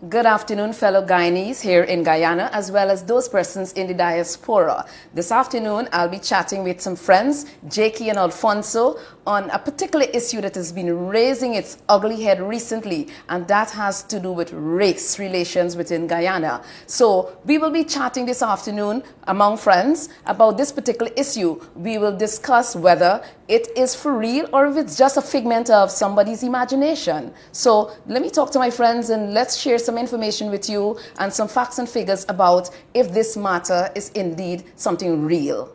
Good afternoon, fellow Guyanese here in Guyana, as well as those persons in the diaspora. This afternoon, I'll be chatting with some friends, Jakey and Alfonso, on a particular issue that has been raising its ugly head recently, and that has to do with race relations within Guyana. So we will be chatting this afternoon among friends about this particular issue. We will discuss whether it is for real or if it's just a figment of somebody's imagination. So let me talk to my friends and let's share some information with you and some facts and figures about if this matter is indeed something real.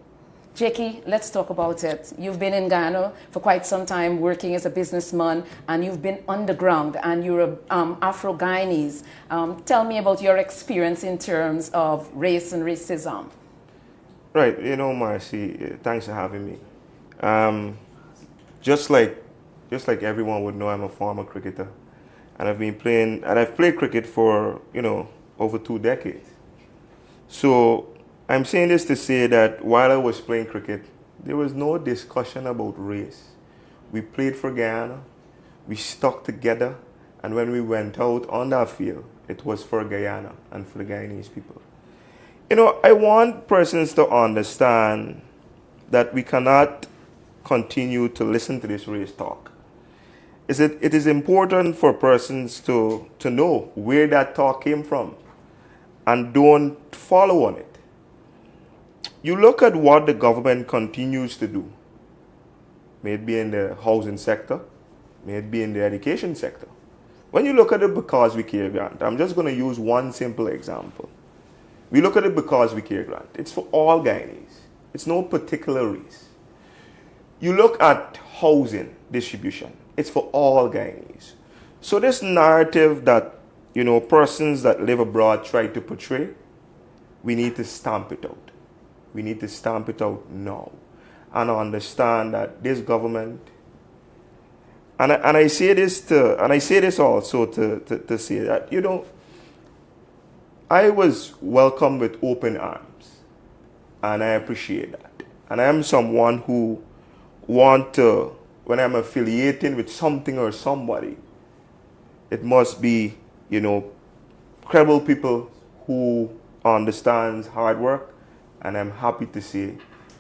Jakey, let's talk about it. You've been in Guyana for quite some time working as a businessman, and you've been underground, and you're Afro-Guyanese. Tell me about your experience in terms of race and racism. Right, Marcy, thanks for having me. Just like everyone would know, I'm a former cricketer, and I've played cricket for over 2 decades. So I'm saying this to say that while I was playing cricket, there was no discussion about race. We played for Guyana, we stuck together, and when we went out on that field, it was for Guyana and for the Guyanese people. I want persons to understand that we cannot continue to listen to this race talk. It is important for persons to know where that talk came from and don't follow on it. You look at what the government continues to do, may it be in the housing sector, may it be in the education sector. When you look at it because we care grant, I'm just going to use one simple example. We look at it because we care grant. It's for all Guyanese. It's no particular race. You look at housing distribution. It's for all Guyanese. So this narrative that, persons that live abroad try to portray, we need to stamp it out. We need to stamp it out now and understand that this government, and I say this also to say that, I was welcomed with open arms, and I appreciate that. And I am someone who want to, when I'm affiliating with something or somebody, it must be, credible people who understands hard work. And I'm happy to say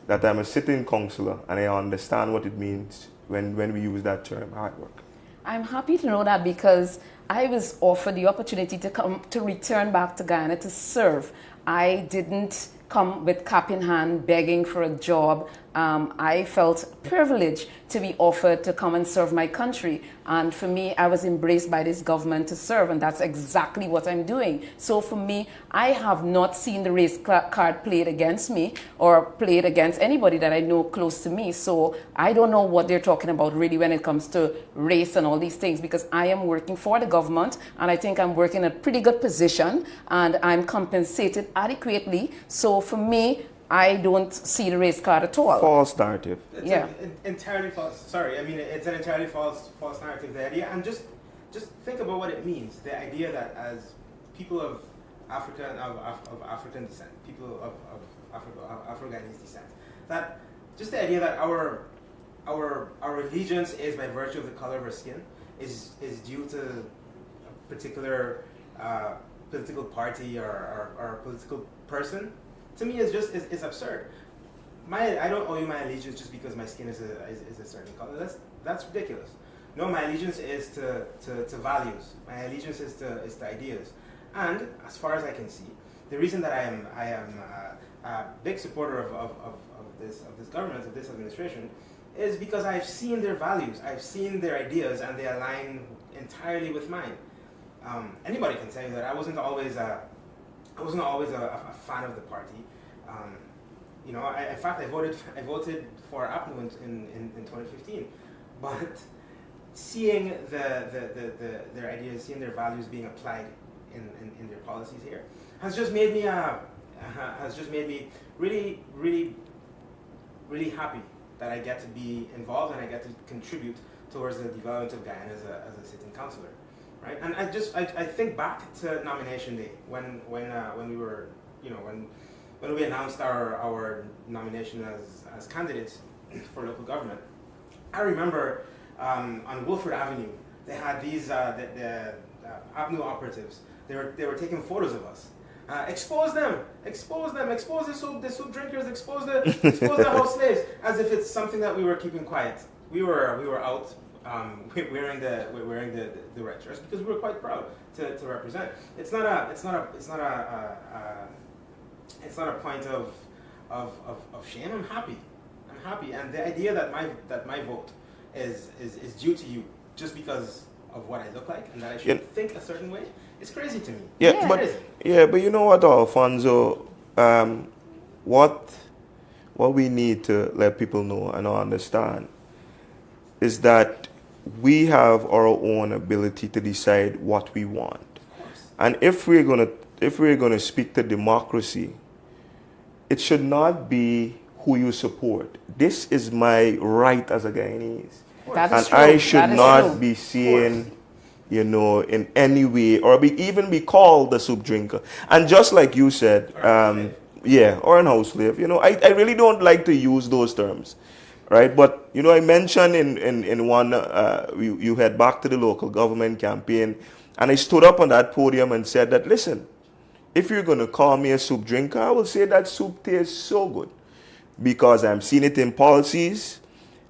that I'm a sitting councillor and I understand what it means when we use that term, hard work. I'm happy to know that because I was offered the opportunity to return back to Guyana to serve. I didn't come with cap in hand begging for a job. I felt privileged to be offered to come and serve my country. And for me, I was embraced by this government to serve, and that's exactly what I'm doing. So for me, I have not seen the race card played against me or played against anybody that I know close to me. So I don't know what they're talking about really when it comes to race and all these things, because I am working for the government, and I think I'm working in a pretty good position, and I'm compensated adequately. So for me, I don't see the race card at all. False narrative. It's entirely false. Sorry, I mean it's an entirely false narrative. The idea, and just think about what it means. The idea that as people of Africa of African descent, people of Afro-Guyanese descent, that just the idea that our allegiance is by virtue of the color of our skin is due to a particular political party or political person. To me, is absurd. I don't owe you my allegiance just because my skin is a certain color. That's ridiculous. No, my allegiance is to values. My allegiance is to ideas. And as far as I can see, the reason that I am a big supporter of this government, of this administration, is because I've seen their values, I've seen their ideas, and they align entirely with mine. Anybody can tell you that I wasn't always a fan of the party. In fact, I voted for APNU in 2015. But seeing their ideas, seeing their values being applied in their policies here, has just made me really, really, really happy that I get to be involved and I get to contribute towards the development of Guyana as a sitting councillor. Right, and I think back to nomination day when we announced our nomination as candidates for local government. I remember on Wilford Avenue they had these APNU operatives. They were taking photos of us. Expose them, expose them, expose the soup drinkers, expose the house slaves, as if it's something that we were keeping quiet. We were out wearing the red shirts because we were quite proud to represent. It's not a point of shame. I'm happy, and the idea that my vote is due to you just because of what I look like and that I should think a certain way, it's crazy to me. But you know what, Alfonso, what we need to let people know and understand is that we have our own ability to decide what we want. And if we're gonna speak to democracy, it should not be who you support. This is my right as a Guyanese. And I should not be seen, in any way, or even be called a soup drinker. And just like you said, or an house slave. I really don't like to use those terms, right? But I mentioned in one, you head back to the local government campaign, and I stood up on that podium and said that, listen, if you're going to call me a soup drinker, I will say that soup tastes so good because I'm seeing it in policies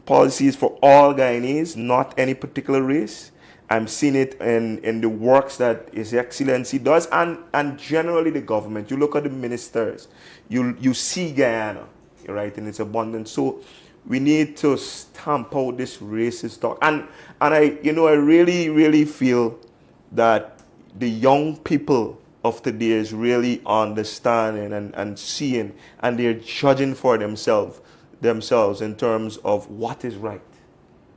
for all Guyanese, not any particular race. I'm seeing it in the works that His Excellency does, and generally the government. You look at the ministers, you see Guyana, right, in its abundance. So we need to stamp out this racist talk. And I really, really feel that the young people of today is really understanding and seeing, and they're judging for themselves in terms of what is right.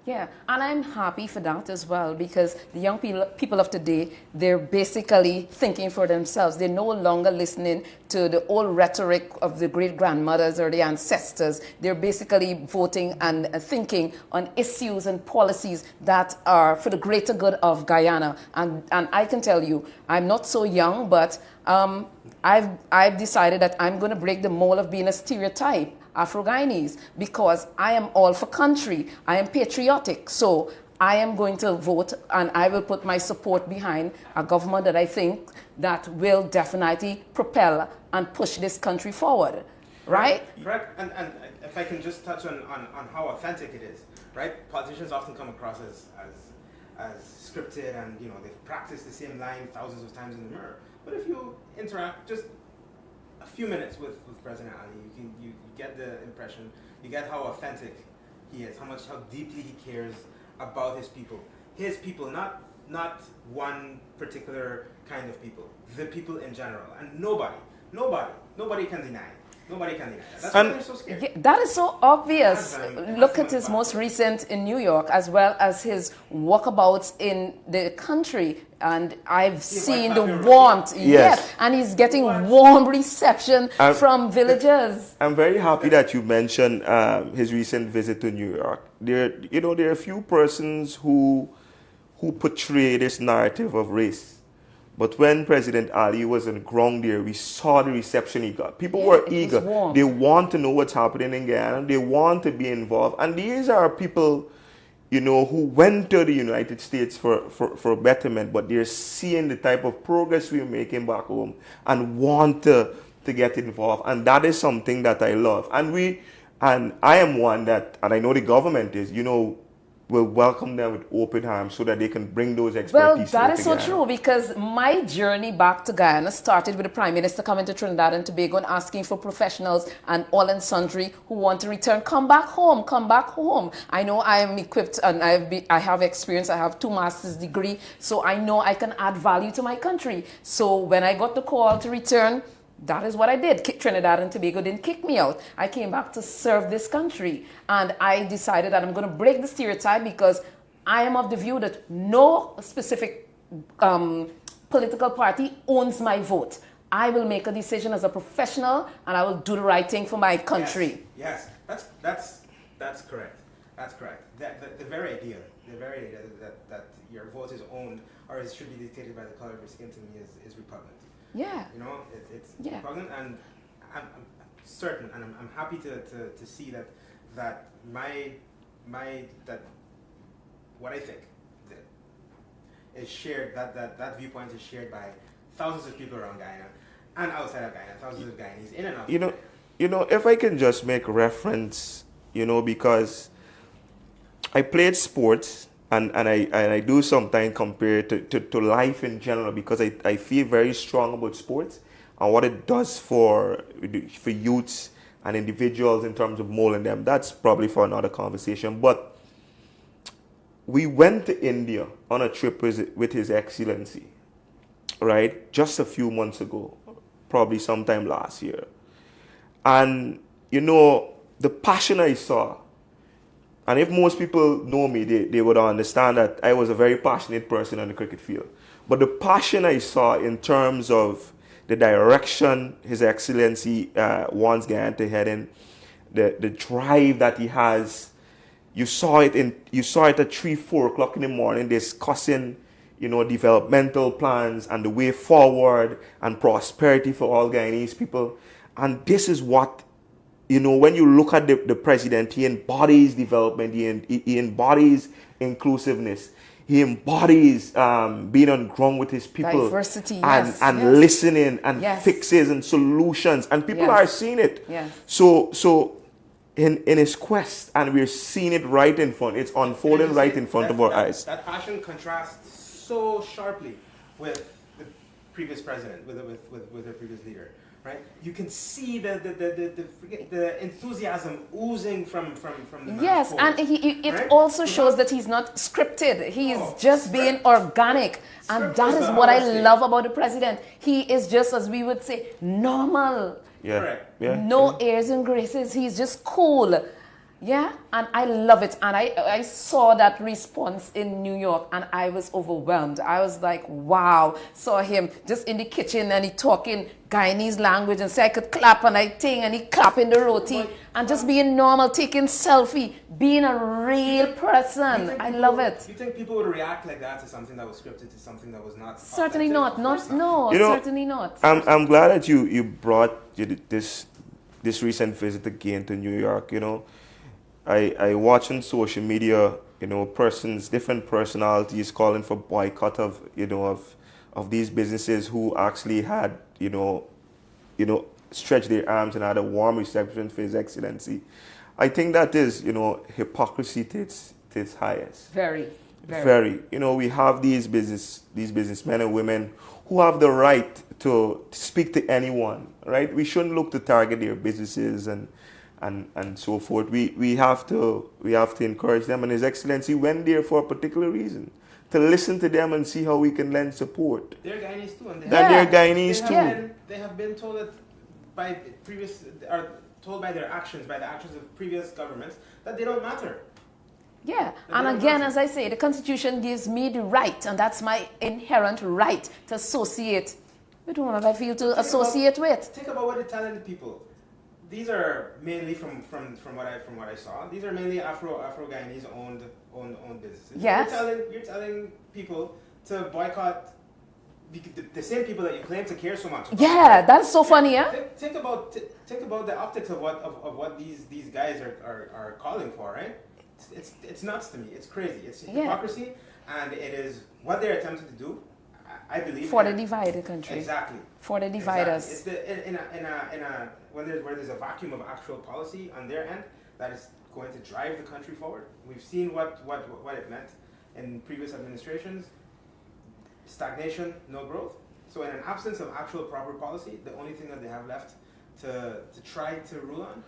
Yeah, and I'm happy for that as well, because the young people of today, they're basically thinking for themselves. They're no longer listening to the old rhetoric of the great-grandmothers or the ancestors. They're basically voting and thinking on issues and policies that are for the greater good of Guyana. And I can tell you, I'm not so young, but I've decided that I'm going to break the mold of being a stereotype Afro-Guyanese, because I am all for country. I am patriotic. So I am going to vote, and I will put my support behind a government that I think that will definitely propel and push this country forward. Right? Correct. And if I can just touch on how authentic it is, right? Politicians often come across as scripted, and they've practiced the same line thousands of times in the mirror. But if you interact just a few minutes with President Ali, you get the impression, you get how authentic he is, how deeply he cares about his people, not one particular kind of people, the people in general, and nobody can deny it. Nobody can deny that. That's why they're so scared. Yeah, that is so obvious. Look at his most recent in New York, as well as his walkabouts in the country. And I've seen the warmth. Yes. And he's getting warm reception from villagers. I'm very happy that you mentioned his recent visit to New York. There are a few persons who portray this narrative of race. But when President Ali was on the ground there, we saw the reception he got. People were eager. They want to know what's happening in Guyana. They want to be involved. And these are people, who went to the United States for betterment, but they're seeing the type of progress we're making back home and want to get involved. And that is something that I love. And I am one that, and I know the government is, will welcome them with open arms so that they can bring those expertise. Well, that is so true, because my journey back to Guyana started with the Prime Minister coming to Trinidad and Tobago and asking for professionals and all and sundry who want to return, come back home, come back home. I know I am equipped and I have experience. I have 2 master's degree, so I know I can add value to my country. So when I got the call to return, that is what I did. Trinidad and Tobago didn't kick me out. I came back to serve this country. And I decided that I'm going to break the stereotype, because I am of the view that no specific political party owns my vote. I will make a decision as a professional, and I will do the right thing for my country. Yes. That's correct. That's correct. The very idea that your vote is owned or it should be dictated by the color of your skin, to me is repugnant. Yeah. It's repugnant, and I'm certain, and I'm happy to see that what I think, is shared, that viewpoint is shared by thousands of people around Guyana and outside of Guyana, thousands of Guyanese in and out. If I can just make reference, because I played sports and I do sometimes compare it to life in general, because I feel very strong about sports and what it does for youths and individuals in terms of molding them. That's probably for another conversation. But we went to India on a trip with His Excellency, right? Just a few months ago, probably sometime last year. And, the passion I saw, and if most people know me, they would understand that I was a very passionate person on the cricket field. But the passion I saw in terms of the direction His Excellency wants Guyana to head in, the drive that he has, you saw it at 3, 4 o'clock in the morning discussing, developmental plans and the way forward and prosperity for all Guyanese people. And this is what, when you look at the president, he embodies development, he embodies inclusiveness, he embodies being on ground with his people. Diversity, and yes. Listening and Yes. fixes and solutions. And people are seeing it. Yes. So in his quest, and we're seeing it right in front, it's unfolding right in front of our eyes. That passion contrasts so sharply with the previous president, with the previous leader. Right, you can see the enthusiasm oozing from the man's Yes, pores, and it right? also shows that he's not scripted. He is just being organic, and that is what I love about the president. He is just, as we would say, normal. Yeah. Correct. Yeah. No airs and graces. He's just cool. Yeah, and I love it. And I saw that response in New York, and I was overwhelmed. I was like, wow. Saw him just in the kitchen, and he talking Guyanese language, and say I could clap, and I ting, and he clapping the roti, and just being normal, taking selfie, being a real person. I love it. You think people would react like that to something that was scripted, to something that was not? Certainly authentic? not. Of course No, certainly not. I'm glad that you brought this recent visit again to New York. I watch on social media, different personalities calling for boycott of these businesses who actually had, stretched their arms and had a warm reception for His Excellency. I think that is, hypocrisy to its highest. Very. We have these businessmen and women who have the right to speak to anyone, right? We shouldn't look to target their businesses and so forth. We have to encourage them, and His Excellency went there for a particular reason, to listen to them and see how we can lend support. They're Guyanese too, and they're Guyanese too. They have been told that by their actions, by the actions of previous governments, that they don't matter. Yeah, and again, as I say, the Constitution gives me the right, and that's my inherent right, to associate with whomever I feel to associate with. Think about what they're telling the people. These are mainly from what I saw. These are mainly Afro-Guyanese owned businesses. Yes. You're telling people to boycott the same people that you claim to care so much about. Yeah, that's so funny, yeah. Think about the optics of what these guys are calling for, right? It's nuts to me. It's crazy. It's hypocrisy, and it is what they're attempting to do. I believe for the divided country. Exactly. For the dividers. Exactly. It's where there's a vacuum of actual policy on their end that is going to drive the country forward. We've seen what it meant in previous administrations. Stagnation, no growth. So in an absence of actual proper policy, the only thing that they have left to try to rule on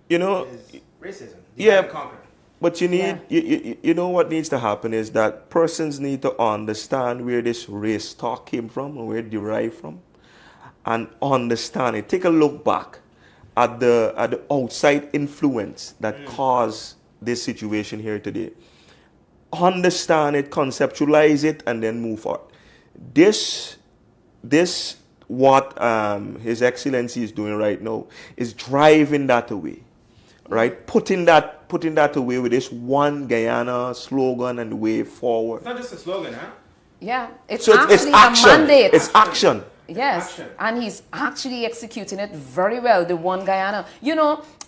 is racism. Divide and conquer. But you need, what needs to happen is that persons need to understand where this race talk came from and where it derived from, and understand it. Take a look back at the outside influence that caused this situation here today. Understand it, conceptualize it, and then move forward. This what His Excellency is doing right now is driving that away. Right, putting that away with this one Guyana slogan and the way forward. It's not just a slogan, huh? Yeah, it's action. a mandate. It's action. Yes, and he's actually executing it very well, the One Guyana.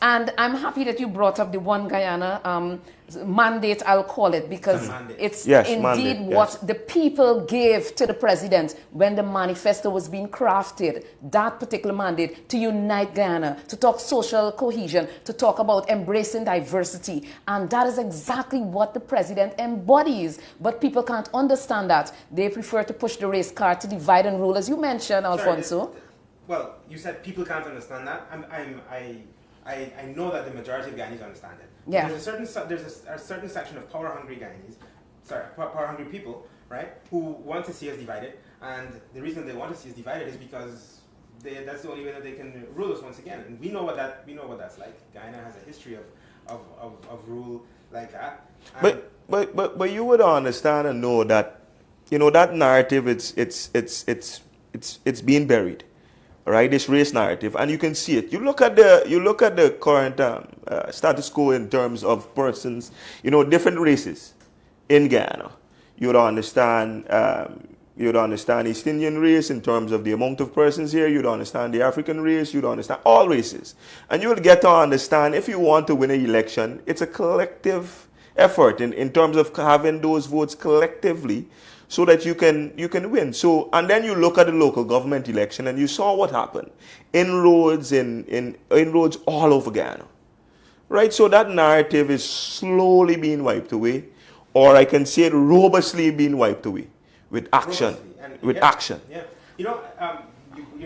And I'm happy that you brought up the One Guyana. mandate, I'll call it, because mandate. it's Yes, indeed mandate, what yes. the people gave to the president when the manifesto was being crafted. That particular mandate to unite Guyana, to talk social cohesion, to talk about embracing diversity. And that is exactly what the president embodies. But people can't understand that. They prefer to push the race card to divide and rule, as you mentioned, Alfonso. Well, you said people can't understand that. I know that the majority of Guyanese understand it. Yeah. There's a certain section of power-hungry Guyanese, power-hungry people, right, who want to see us divided. And the reason they want to see us divided is because that's the only way that they can rule us once again. And we know what that's like. Guyana has a history of rule like that. And But you would understand and know that, that narrative, it's being buried, right? This race narrative, and you can see it. You look at the current status quo in terms of persons, different races in Guyana. You would understand East Indian race in terms of the amount of persons here. You'd understand the African race. You'd understand all races, and you would get to understand, if you want to win an election, it's a collective effort in terms of having those votes collectively, so that you can win. So, and then you look at the local government election, and you saw what happened. Inroads inroads all over Guyana, right? So that narrative is slowly being wiped away, or I can say it robustly being wiped away with action. Action. Yeah. You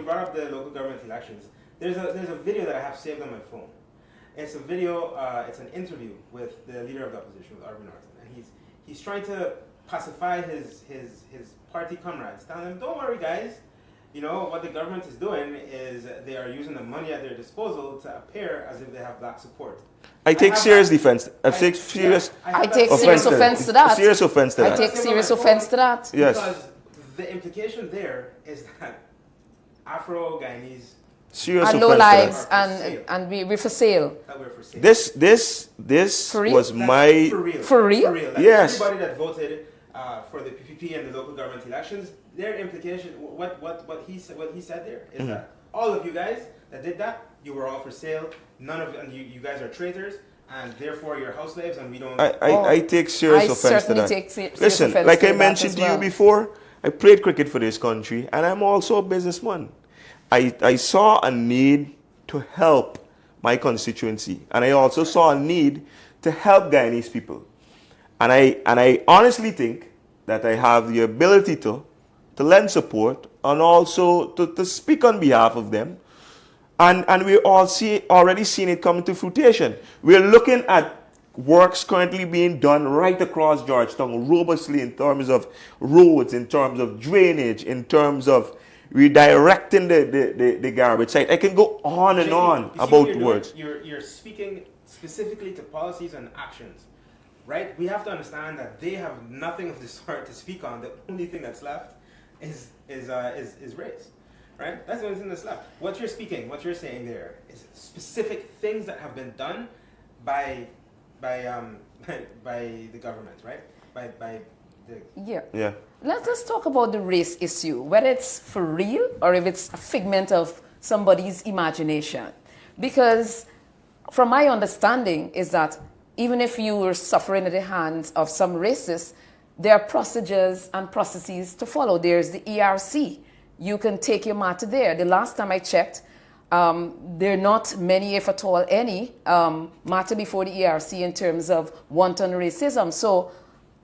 brought up the local government elections. There's a video that I have saved on my phone. It's a video. It's an interview with the leader of the opposition, with Arvin Norton, and he's trying to pacify his party comrades, telling them, don't worry guys, what the government is doing is they are using the money at their disposal to appear as if they have black support. I take serious offense to that. Serious offense to that. Serious offense to that. I take serious offense to that. Yes. Because the implication there is that Afro-Guyanese Serious And offense low to lives, that. and we're for sale. that were for sale. This For real? was That's my for real. For real? For real. Like Yes. Everybody that voted for the PPP and the local government elections, their implication, what he said there is that all of you guys that did that, you were all for sale. None of and you guys are traitors, and therefore you're house slaves, and we don't. I take serious offense to certainly that. take serious Listen, offense like to I that mentioned as to you well. before, I played cricket for this country, and I'm also a businessman. I saw a need to help my constituency, and I also saw a need to help Guyanese people. And I honestly think that I have the ability to lend support and also to speak on behalf of them. And we all already seen it come to fruition. We're looking at works currently being done right across Georgetown robustly in terms of roads, in terms of drainage, in terms of redirecting the garbage site. I can go on and on about words. You're speaking specifically to policies and actions, right? We have to understand that they have nothing of the sort to speak on. The only thing that's left is race, right? That's the only thing that's left. What you're saying there is specific things that have been done by the government, right? By the Yeah. Let's talk about the race issue, whether it's for real or if it's a figment of somebody's imagination. Because from my understanding is that even if you were suffering at the hands of some racists, there are procedures and processes to follow. There's the ERC. You can take your matter there. The last time I checked, there are not many, if at all any, matter before the ERC in terms of wanton racism. So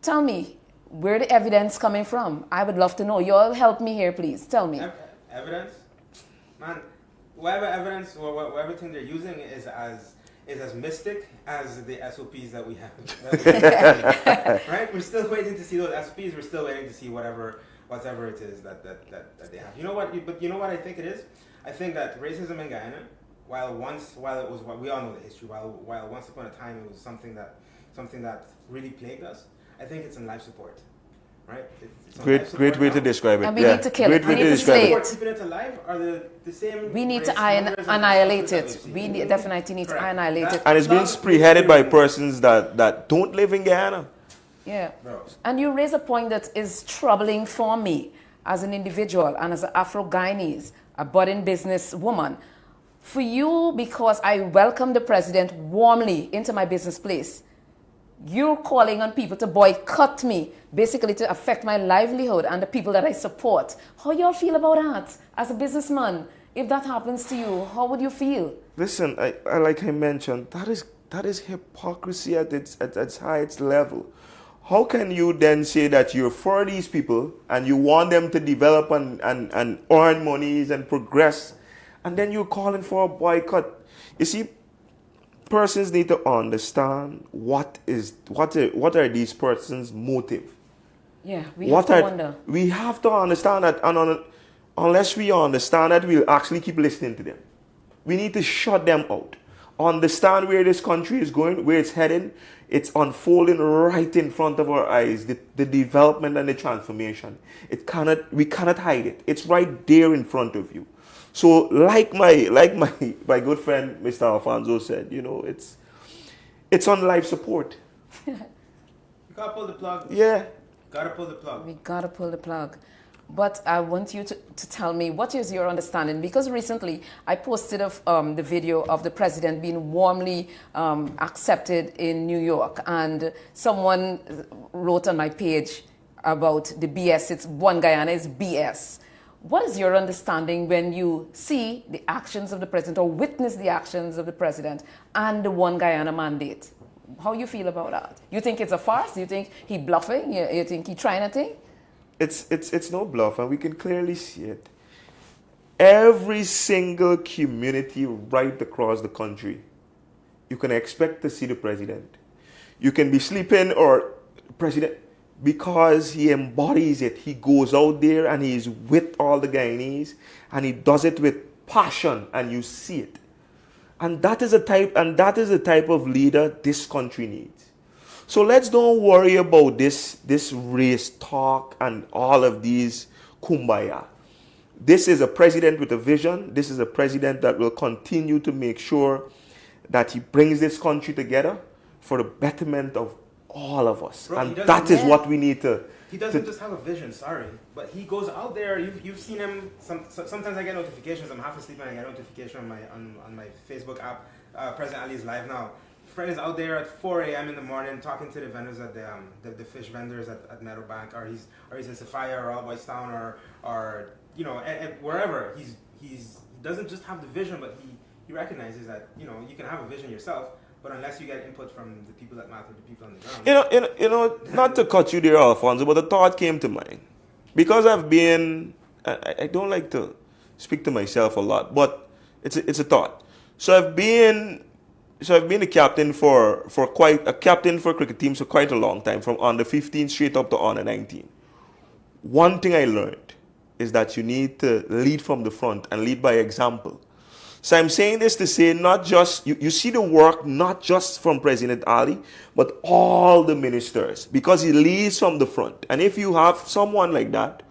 tell me, where the evidence coming from? I would love to know. You all help me here, please. Tell me. Evidence? Man, whatever evidence or whatever thing they're using is as mystic as the SOPs that we have. Right? We're still waiting to see those SOPs. We're still waiting to see whatever it is that they have. You know what? But you know what I think it is? I think that racism in Guyana, while it was what we all know the history, while once upon a time it was something that really plagued us, I think it's in life support, right? It's Great way to describe it. And we need to kill it. We need to describe slay it. it. Keeping it alive are the same. We need to numbers and annihilate substances it. that We we've seen. definitely need to Correct. annihilate it. And it's being spearheaded by persons that don't live in Guyana. Yeah. Bro. And you raise a point that is troubling for me as an individual and as an Afro-Guyanese, a budding business woman. For you, because I welcome the president warmly into my business place, you're calling on people to boycott me, basically to affect my livelihood and the people that I support. How y'all feel about that as a businessman? If that happens to you, how would you feel? Listen, I like I mentioned, that is hypocrisy at its highest level. How can you then say that you're for these people and you want them to develop and earn monies and progress, and then you're calling for a boycott? You see, persons need to understand what are these persons' motive. Yeah, we have to wonder. We have to understand that, and unless we understand that, we'll actually keep listening to them. We need to shut them out. Understand where this country is going, where it's heading. It's unfolding right in front of our eyes. The development and the transformation. We cannot hide it. It's right there in front of you. So, like my good friend Mr. Alfonso said, you know, it's on life support. You gotta pull the plug. Yeah. Gotta pull the plug. We gotta pull the plug. But I want you to tell me, what is your understanding? Because recently I posted the video of the president being warmly accepted in New York. And someone wrote on my page about the BS. It's One Guyana is BS. What is your understanding when you see the actions of the president or witness the actions of the president and the One Guyana mandate? How you feel about that? You think it's a farce? You think he bluffing? You think he trying a thing? It's no bluff, and we can clearly see it. Every single community right across the country, you can expect to see the president. You can be sleeping or president, because he embodies it. He goes out there and he's with all the Guyanese, and he does it with passion, and you see it. And that is the type of leader this country needs. So let's don't worry about this race talk and all of these kumbaya. This is a president with a vision. This is a president that will continue to make sure that he brings this country together for the betterment of all of us. Bro, and that is what we need to... He doesn't just have a vision, sorry. But he goes out there. You've seen him. Sometimes I get notifications. I'm half asleep and I get a notification on my Facebook app. President Ali is live now. Friend is out there at 4 a.m. in the morning talking to the vendors at the fish vendors at Meadowbank, or he's in Sophia or All Boys Town or you know, wherever. He doesn't just have the vision, but he recognizes that, you know, you can have a vision yourself, but unless you get input from the people that matter, the people on the ground. You know, not to cut you there, Alfonso, but a thought came to mind. Because I don't like to speak to myself a lot, but it's a thought. So I've been a captain for cricket teams for quite a long time, from under 15 straight up to under 19. One thing I learned is that you need to lead from the front and lead by example. So I'm saying this to say, not just, you see the work not just from President Ali, but all the ministers, because he leads from the front. And if you have someone like that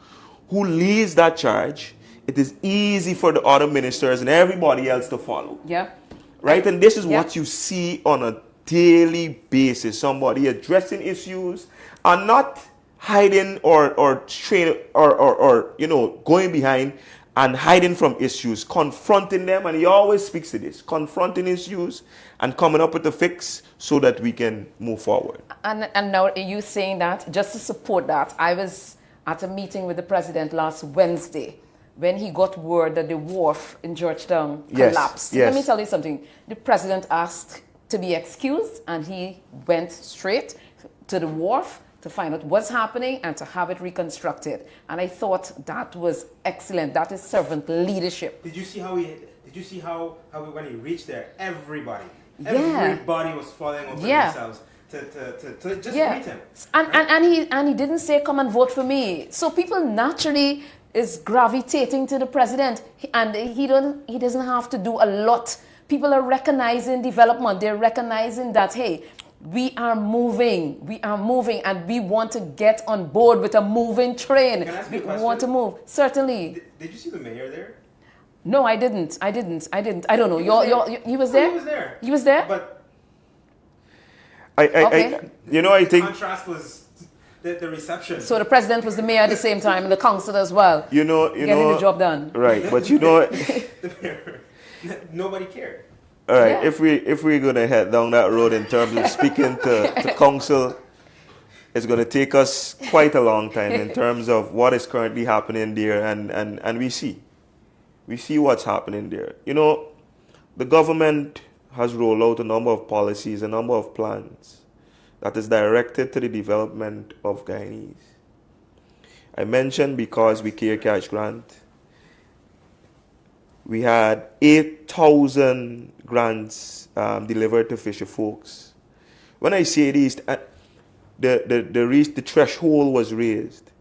who leads that charge, it is easy for the other ministers and everybody else to follow. Yeah. Right? And this is what you see on a daily basis. Somebody addressing issues and not hiding or you know, going behind and hiding from issues, confronting them. And he always speaks to this, confronting issues and coming up with a fix so that we can move forward. And now you saying that, just to support that, I was at a meeting with the president last Wednesday when he got word that the wharf in Georgetown collapsed. Yes. Let me tell you something. The president asked to be excused, and he went straight to the wharf to find out what's happening and to have it reconstructed. And I thought that was excellent. That is servant leadership. Did you see how when he reached there, everybody was falling over themselves to just meet him. And he didn't say, come and vote for me. So people naturally is gravitating to the president, and he doesn't have to do a lot. People are recognizing development. They're recognizing that, hey, we are moving, and we want to get on board with a moving train. Can I ask you a question? We want to move. Certainly. Did you see the mayor there? No, I didn't. I don't know. He was there? He was there. He was there? But I think contrast was the reception. So the president was the mayor at the same time, and the councillor as well. Getting the job done. Right, but you know, Nobody cared. All right, Yeah. if we're gonna head down that road in terms of speaking to council, it's gonna take us quite a long time in terms of what is currently happening there, and we see what's happening there. You know, the government has rolled out a number of policies, a number of plans that is directed to the development of Guyanese. I mentioned because we care cash grant. We had 8,000 grants delivered to fisher folks. When I say these, the threshold was raised.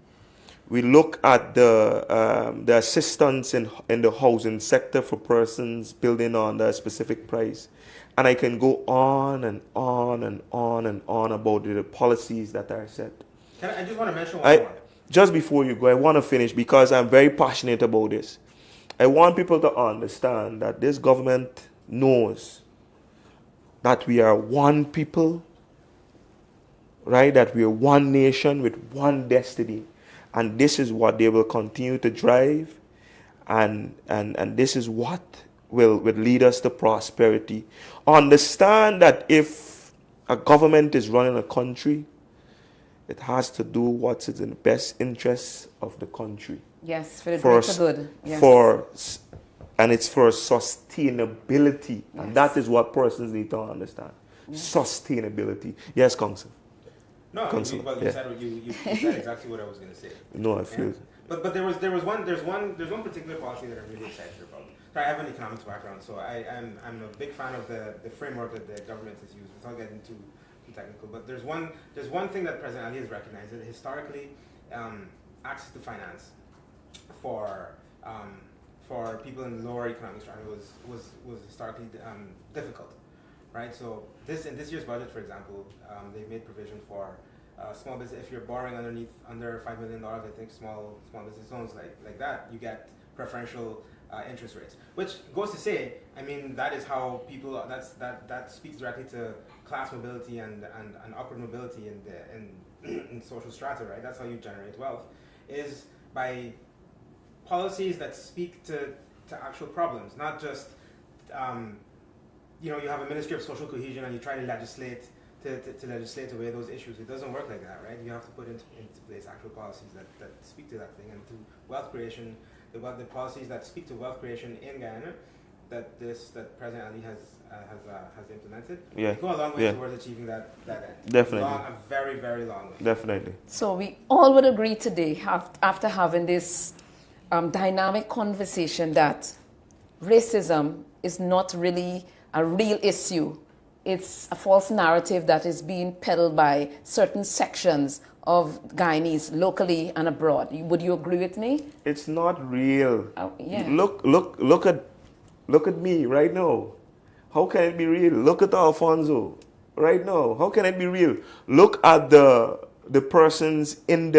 We look at the assistance in the housing sector for persons building on a specific price. And I can go on and on and on and on about the policies that are set. I just want to mention one more. Just before you go, I want to finish because I'm very passionate about this. I want people to understand that this government knows that we are one people, right? That we are one nation with one destiny. And this is what they will continue to drive. And this is what will lead us to prosperity. Understand that if a government is running a country, it has to do what's in the best interests of the country. Yes, for the greater good. Yes. And it's for sustainability. Yes. And that is what persons need to understand. Yes. Sustainability. Yes, Council. No, you said exactly what I was going to say. No, I feel. Yeah. But there's one particular policy that I'm really excited about. So I have an economics background, so I'm a big fan of the framework that the government has used. Without getting too technical, but there's one thing that President Ali has recognized, that historically access to finance for people in lower economic strata was historically difficult, right? So in this year's budget, for example, they've made provision for small business. If you're borrowing under $5 million, I think small business loans like that, you get preferential interest rates, which goes to say, I mean, that is how people. That speaks directly to class mobility and upward mobility in social strata, right? That's how you generate wealth, is by policies that speak to actual problems, not just you have a Ministry of Social Cohesion and you try to legislate to legislate away those issues. It doesn't work like that, right? You have to put into place actual policies that speak to that thing, and to wealth creation. The policies that speak to wealth creation in Guyana that President Ali has implemented, go a long way towards achieving that end. Definitely. A very, very long way. Definitely. So we all would agree today, after having this dynamic conversation, that racism is not really a real issue. It's a false narrative that is being peddled by certain sections of Guyanese locally and abroad. Would you agree with me? It's not real. Oh, yeah. Look at me right now. How can it be real? Look at Alfonso right now. How can it be real? Look at the persons in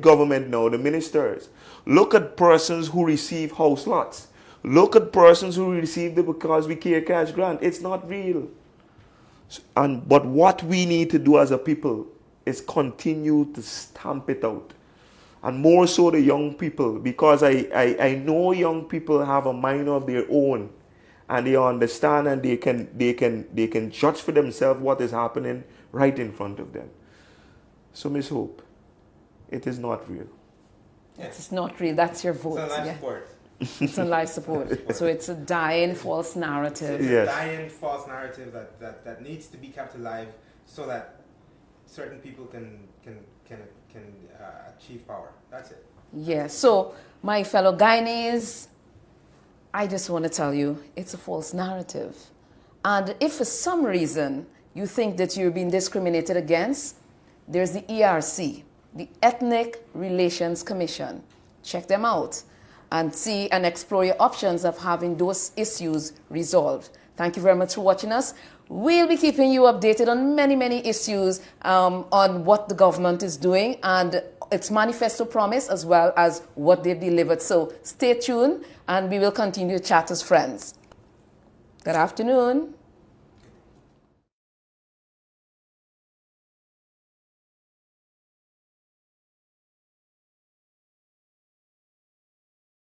government now, the ministers. Look at persons who receive house lots. Look at persons who receive the Because We Care cash grant. It's not real. But what we need to do as a people is continue to stamp it out. And more so the young people, because I know young people have a mind of their own, and they understand, and they can judge for themselves what is happening right in front of them. So, Ms. Hope, it is not real. Yes. It's not real. That's your vote. It's a life support. It's a life support. So it's a dying false narrative. It's a dying false narrative that needs to be kept alive so that certain people can achieve power. That's it. Yeah. So my fellow Guyanese, I just want to tell you, it's a false narrative. And if for some reason you think that you're being discriminated against, there's the ERC, the Ethnic Relations Commission. Check them out and see and explore your options of having those issues resolved. Thank you very much for watching us. We'll be keeping you updated on many, many issues on what the government is doing and its manifesto promise, as well as what they've delivered. So stay tuned and we will continue to chat as friends. Good afternoon.